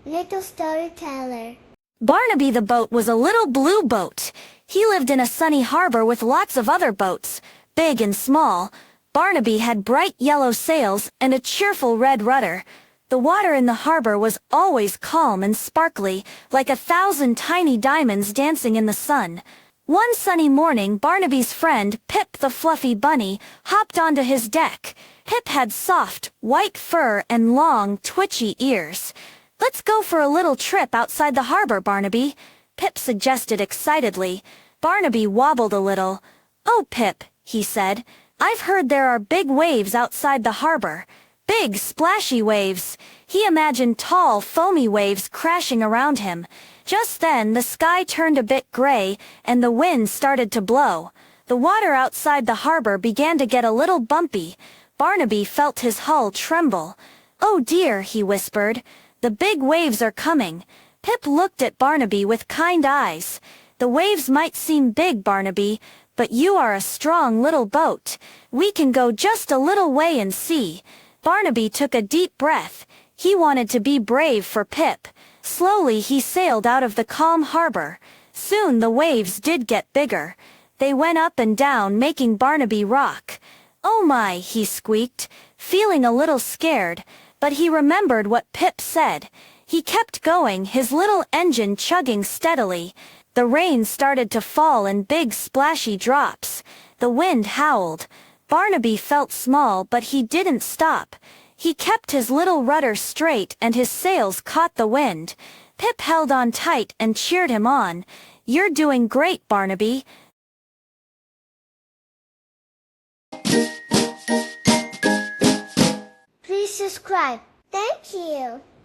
Little storyteller. Barnaby the boat was a little blue boat. He lived in a sunny harbor with lots of other boats, big and small. Barnaby had bright yellow sails and a cheerful red rudder. The water in the harbor was always calm and sparkly, like 1,000 tiny diamonds dancing in the sun. One sunny morning, Barnaby's friend, Pip the fluffy bunny, hopped onto his deck. Pip had soft, white fur and long, twitchy ears. "Let's go for a little trip outside the harbor, Barnaby," Pip suggested excitedly. Barnaby wobbled a little. "Oh, Pip," he said, "I've heard there are big waves outside the harbor. Big, splashy waves." He imagined tall, foamy waves crashing around him. Just then, the sky turned a bit gray, and the wind started to blow. The water outside the harbor began to get a little bumpy. Barnaby felt his hull tremble. "Oh dear," he whispered. "The big waves are coming." Pip looked at Barnaby with kind eyes. "The waves might seem big, Barnaby, but you are a strong little boat. We can go just a little way and see." Barnaby took a deep breath. He wanted to be brave for Pip. Slowly he sailed out of the calm harbor. Soon the waves did get bigger. They went up and down, making Barnaby rock. "Oh my," he squeaked, feeling a little scared, but he remembered what Pip said. He kept going, his little engine chugging steadily. The rain started to fall in big splashy drops. The wind howled. Barnaby felt small, but he didn't stop. He kept his little rudder straight and his sails caught the wind. Pip held on tight and cheered him on. "You're doing great, Barnaby." Please subscribe. Thank you.